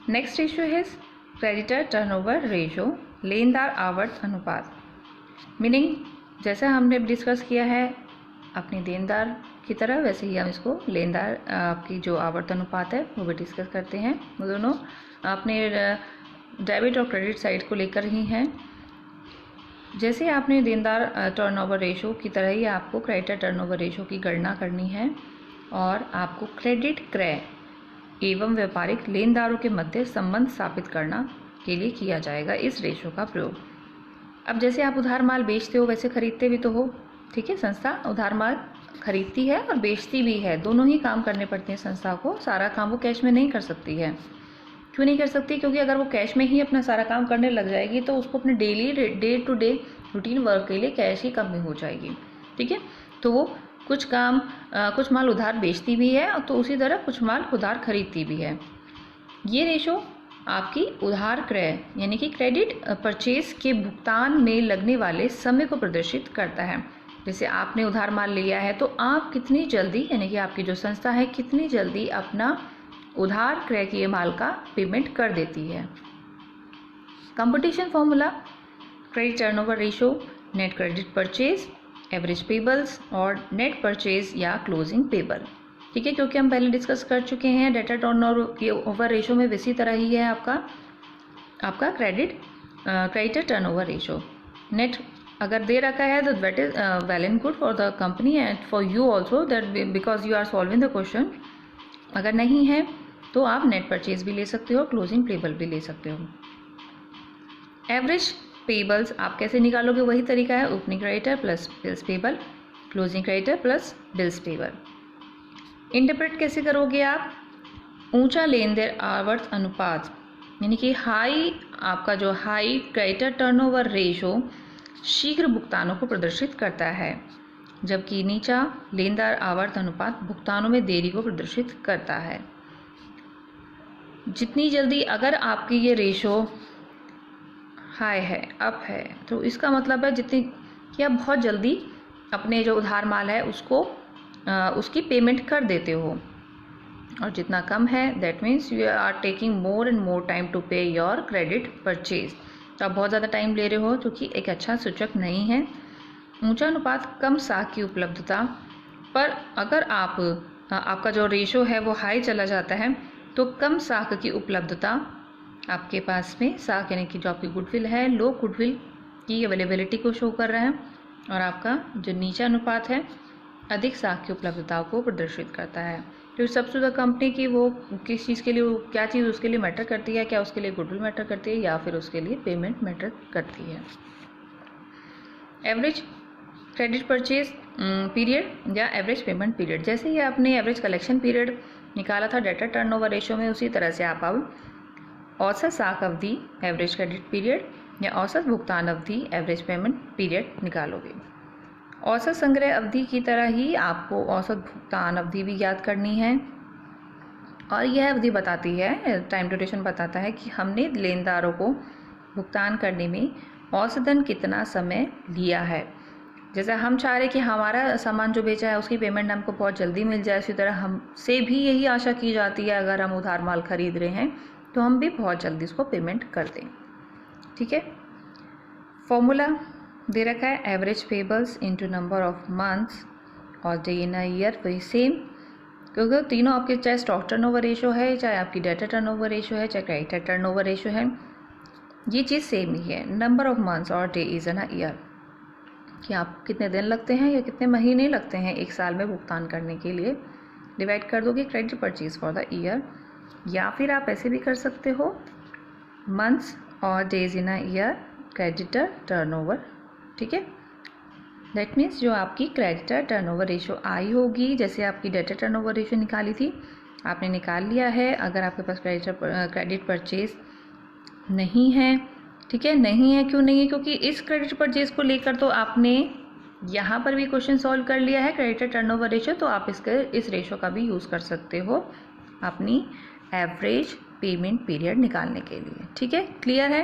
Next ratio है creditor turnover ratio, लेनदार आवर्त अनुपात। मीनिंग जैसा हमने डिस्कस किया है अपनी देनदार की तरह, वैसे ही हम इसको लेनदार आपकी जो आवर्त अनुपात है वो भी डिस्कस करते हैं। वो दोनों अपने डेबिट और क्रेडिट साइड को लेकर ही हैं। जैसे आपने देनदार टर्नओवर रेशो की तरह ही आपको क्रेडिटर टर्नओवर रेशो की गणना करनी है और आपको क्रेडिट क्रय एवं व्यापारिक लेनदारों के मध्य संबंध स्थापित करना के लिए किया जाएगा इस रेशो का प्रयोग। अब जैसे आप उधार माल बेचते हो वैसे खरीदते भी तो हो, ठीक है। संस्था उधार माल खरीदती है और बेचती भी है, दोनों ही काम करने पड़ते हैं संस्था को। सारा काम वो कैश में नहीं कर सकती है। क्यों नहीं कर सकती? क्योंकि अगर वो कैश में ही अपना सारा काम करने लग जाएगी तो उसको अपने daily day to day routine work के लिए कैश की कमी हो जाएगी, ठीक है। तो वो कुछ माल उधार बेचती भी है तो उसी तरह कुछ माल उधार खरीदती भी है। ये रेशो आपकी उधार क्रय यानी कि क्रेडिट परचेज के भुगतान में लगने वाले समय को प्रदर्शित करता है। जैसे आपने उधार माल लिया है तो आप कितनी जल्दी यानी कि आपकी जो संस्था है कितनी जल्दी अपना उधार क्रय किए माल का पेमेंट कर देती है। Competition formula, credit turnover ratio, net credit purchase, average payables और नेट परचेज या क्लोजिंग पेबल, ठीक है। क्योंकि हम पहले डिस्कस कर चुके हैं डेटा टर्नओवर रेशो में इसी तरह ही है आपका क्रेडिटर टर्नओवर रेशो। नेट अगर दे रखा है तो that is well and good for the company and for you also, that because you are solving the question. अगर नहीं है तो आप नेट परचेज भी ले सकते हो, क्लोजिंग पेबल भी ले सकते हो। एवरेज पेबल्स आप कैसे निकालोगे? वही तरीका है, opening creditor plus bills payable, closing creditor plus bills payable. Interpret कैसे करोगे आप? ऊंचा लेनदेन आवर्त अनुपात यानी कि आपका जो हाई क्रेडिटर टर्नओवर रेशो शीघ्र भुगतानों को प्रदर्शित करता है, जबकि नीचा लेनदार आवर्त अनुपात भुगतानों में देरी को प्रदर्शित करता है। जितनी जल्दी अगर आपकी ये रेशो हाई है, अप है, तो इसका मतलब है जितनी कि आप बहुत जल्दी अपने जो उधार माल है उसकी पेमेंट कर देते हो, और जितना कम है that means you are taking more and more time to pay your credit purchase. तो आप बहुत ज़्यादा टाइम ले रहे हो, जो कि एक अच्छा सूचक नहीं है। ऊंचा अनुपात कम साख की उपलब्धता पर अगर आपका जो रेशो है वो हाई चला जाता है तो कम साख की उपलब्धता आपके पास में, साख यानी कि जो आपकी गुडविल है, लो गुडविल की अवेलेबिलिटी को शो कर रहा है, और आपका जो नीचा अनुपात है अधिक साख की उपलब्धता को प्रदर्शित करता है। तो सबसे ज़्यादा कंपनी की वो किस चीज़ के लिए, वो क्या चीज़ उसके लिए मैटर करती है? क्या उसके लिए गुडविल मैटर करती है या फिर उसके लिए पेमेंट मैटर करती है? एवरेज क्रेडिट परचेज पीरियड या एवरेज पेमेंट पीरियड, जैसे ही आपने एवरेज कलेक्शन पीरियड निकाला था डेटा टर्नओवर रेशो में, उसी तरह से आप अब औसत साख अवधि एवरेज क्रेडिट पीरियड या औसत भुगतान अवधि एवरेज पेमेंट पीरियड निकालोगे। औसत संग्रह अवधि की तरह ही आपको औसत भुगतान अवधि भी याद करनी है, और यह अवधि बताती है, टाइम ड्यूरेशन बताता है कि हमने लेनदारों को भुगतान करने में औसतन कितना समय लिया है। जैसे हम चाह रहे कि हमारा सामान जो बेचा है उसकी पेमेंट हमको बहुत जल्दी मिल जाए, इसी तरह हमसे भी यही आशा की जाती है अगर हम उधार माल खरीद रहे हैं तो हम भी बहुत जल्दी उसको पेमेंट कर दें, ठीक है। फॉर्मूला दे रखा है, average payables into number of months और डे इन अ ईयर, वही सेम, क्योंकि तीनों आपके चाहे स्टॉक टर्नओवर रेशो है, चाहे आपकी डेटा टर्नओवर रेशो है, चाहे क्रेडिटर टर्नओवर रेशो है, ये चीज़ सेम ही है। नंबर ऑफ मंथ्स और day is in a year, कि आप कितने दिन लगते हैं या कितने महीने लगते हैं एक साल में भुगतान करने के लिए, डिवाइड कर दोगे credit purchase for the year, या फिर आप ऐसे भी कर सकते हो मंथ्स और days in a year creditor turnover, ठीक है। दैट मीन्स जो आपकी क्रेडिटर टर्नओवर रेशो आई होगी, जैसे आपकी डेटा टर्नओवर रेशो निकाली थी, आपने निकाल लिया है। अगर आपके पास क्रेडिट परचेज नहीं है, ठीक है, नहीं है, क्यों नहीं है? क्योंकि इस क्रेडिट परचेज को लेकर तो आपने यहाँ पर भी क्वेश्चन सॉल्व कर लिया है, क्रेडिटर टर्नओवर रेशो, तो आप इस रेशो का भी यूज़ कर सकते हो अपनी एवरेज पेमेंट पीरियड निकालने के लिए, ठीक है। क्लियर है?